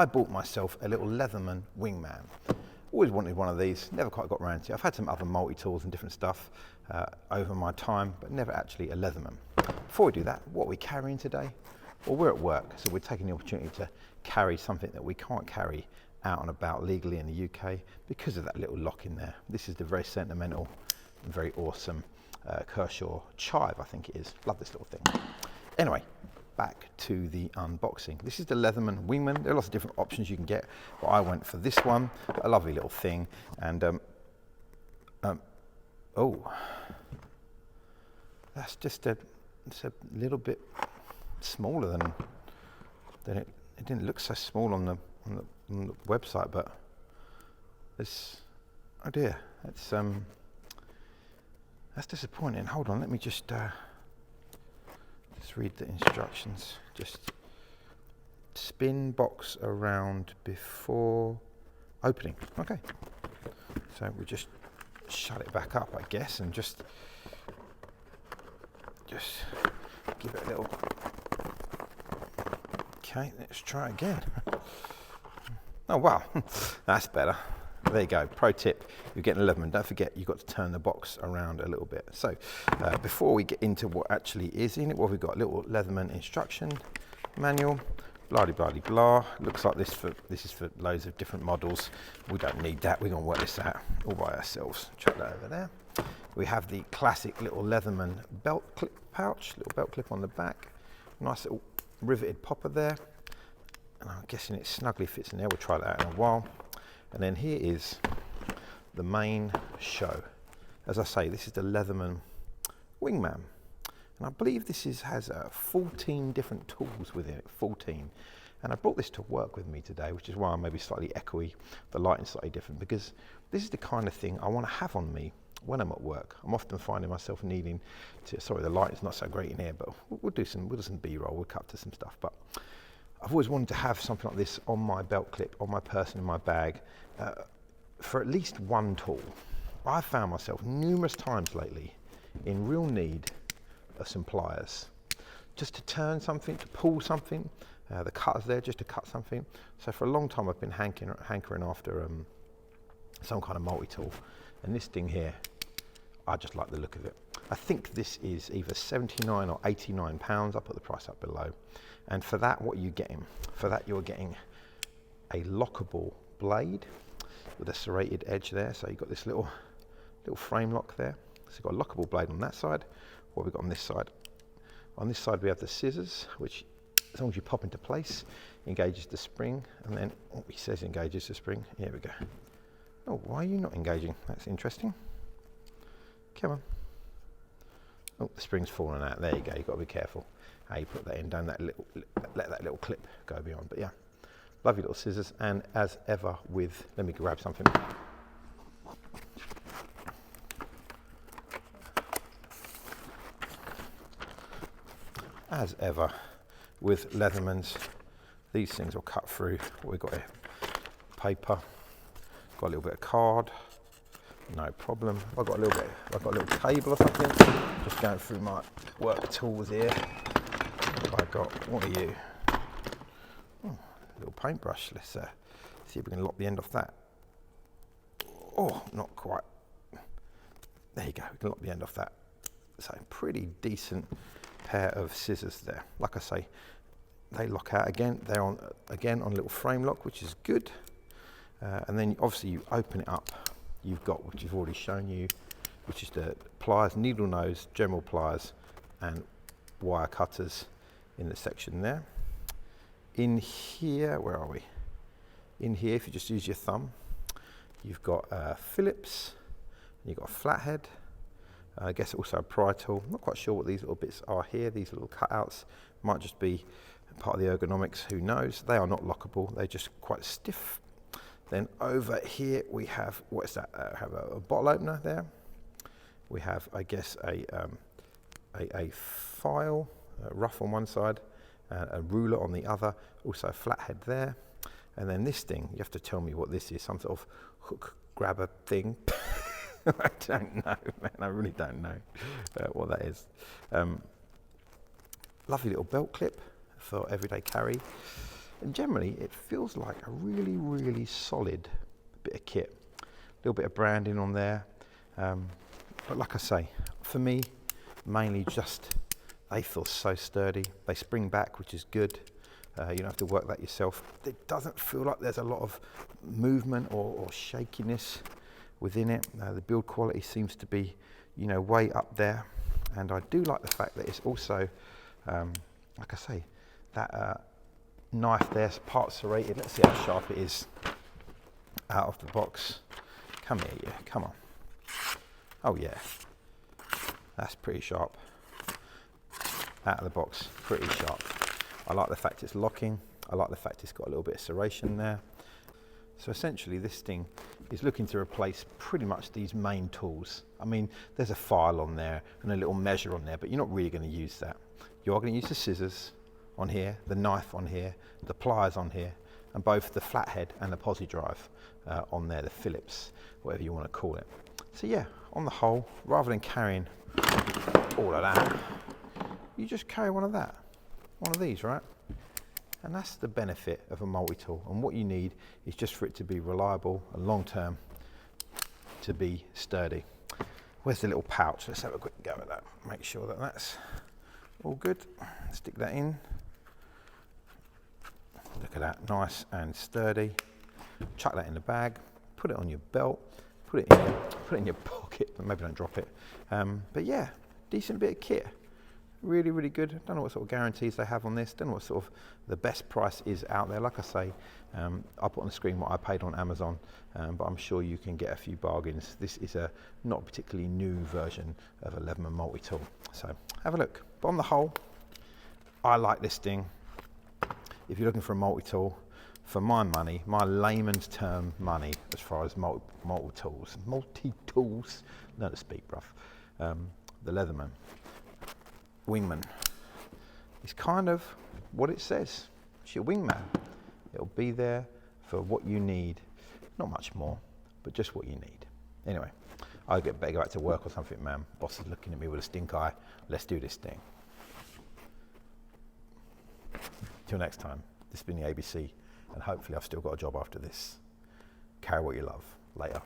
I bought myself a little Leatherman Wingman. Always wanted one of these, never quite got around to it. I've had some other multi-tools and different stuff over my time, but never actually a Leatherman. Before we do that, what are we carrying today? Well, we're at work, so we're taking the opportunity to carry something that we can't carry out and about legally in the UK because of that little lock in there. This is the very sentimental and very awesome Kershaw Chive, I think it is. Love this little thing. Anyway, back to the unboxing. This is the Leatherman Wingman. There are lots of different options you can get, but I went for this one. A lovely little thing. And oh, that's just it's a little bit smaller than it didn't look so small on the website, but it's, oh dear, that's disappointing. Hold on, let me just read the instructions. Just spin box around before opening. Okay, so we just shut it back up, I guess, and just give it a little. Okay, let's try again. Oh wow, that's better. There you go. Pro tip: you're getting a Leatherman. Don't forget, you've got to turn the box around a little bit. So, before we get into what actually is in it, well, we've got a little Leatherman instruction manual. Blah blah blah blah. Looks like this is for loads of different models. We don't need that. We're gonna work this out all by ourselves. Chuck that over there. We have the classic little Leatherman belt clip pouch. Little belt clip on the back. Nice little riveted popper there. And I'm guessing it snugly fits in there. We'll try that out in a while. And then here is the main show. As I say, this is the Leatherman Wingman. And I believe this has 14 different tools within it, 14. And I brought this to work with me today, which is why I'm maybe slightly echoey, the lighting's slightly different, because this is the kind of thing I want to have on me when I'm at work. I'm often finding myself needing to, sorry, the lighting's not so great in here, but we'll do some B-roll, we'll cut to some stuff. But I've always wanted to have something like this on my belt clip, on my person, in my bag, for at least one tool. I've found myself numerous times lately in real need of some pliers. Just to turn something, to pull something, the cutter's there just to cut something. So for a long time I've been hankering after some kind of multi-tool. And this thing here, I just like the look of it. I think this is either 79 or 89 pounds. I'll put the price up below. And for that, what are you getting? For that, you're getting a lockable blade with a serrated edge there. So you've got this little frame lock there. So you've got a lockable blade on that side. What have we got on this side? On this side, we have the scissors, which as long as you pop into place, engages the spring. And then, oh, he says engages the spring. Here we go. Oh, why are you not engaging? That's interesting. Come on. Oh, the spring's falling out. There you go. You've got to be careful how you put that in. Don't let that little clip go beyond. But yeah, lovely little scissors. And as ever with, let me grab something. As ever with Leathermans, these things will cut through. We've got here paper, got a little bit of card, no problem. I've got a little cable or something. Just going through my work tools here. What have I got? What are you? Oh, a little paintbrush. Let's see if we can lock the end off that. Oh, not quite. There you go. We can lock the end off that. So pretty decent pair of scissors there. Like I say, they lock out again. They're on a little frame lock, which is good. And then obviously you open it up. You've got what you've already shown you, which is the pliers, needle nose, general pliers, and wire cutters in the section there. In here, where are we? In here, if you just use your thumb, you've got Phillips, and you've got a flathead. I guess also a pry tool. I'm not quite sure what these little bits are here. These little cutouts might just be part of the ergonomics. Who knows? They are not lockable. They're just quite stiff. Then over here we have, what is that? Have a bottle opener there. We have, I guess, a file, a rough on one side, a ruler on the other. Also a flathead there. And then this thing, you have to tell me what this is. Some sort of hook grabber thing. I don't know, man. I really don't know what that is. Lovely little belt clip for everyday carry. And generally, it feels like a really, really solid bit of kit. A little bit of branding on there. But like I say, for me, mainly just they feel so sturdy. They spring back, which is good. You don't have to work that yourself. It doesn't feel like there's a lot of movement or shakiness within it. The build quality seems to be, you know, way up there. And I do like the fact that it's also, like I say, that knife there's part serrated. Let's see how sharp it is out of the box. Come here, yeah, come on. Oh yeah, that's pretty sharp. Out of the box, pretty sharp. I like the fact it's locking. I like the fact it's got a little bit of serration there. So essentially this thing is looking to replace pretty much these main tools. I mean, there's a file on there and a little measure on there, but you're not really going to use that. You are going to use the scissors on here, the knife on here, the pliers on here, and both the flathead and the posi drive on there, the Phillips, whatever you want to call it. So yeah, on the whole, rather than carrying all of that, you just carry one of these, right? And that's the benefit of a multi-tool. And what you need is just for it to be reliable and long-term, to be sturdy. Where's the little pouch? Let's have a quick go at that. Make sure that that's all good. Stick that in. Look at that, nice and sturdy. Chuck that in the bag, put it on your belt, put it in your pocket, but maybe don't drop it. But yeah, decent bit of kit. Really, really good. Don't know what sort of guarantees they have on this. Don't know what sort of the best price is out there. Like I say, I'll put on the screen what I paid on Amazon, but I'm sure you can get a few bargains. This is a not particularly new version of a Leatherman multi-tool. So have a look. But on the whole, I like this thing. If you're looking for a multi-tool, for my money, my layman's term money, as far as multi-tools, learn to speak, bruv. The Leatherman Wingman is kind of what it says. It's your wingman. It'll be there for what you need. Not much more, but just what you need. Anyway, I better go back to work or something, man. Boss is looking at me with a stink eye. Let's do this thing. Till next time, this has been the ABC, and hopefully I've still got a job after this. Carry what you love. Later.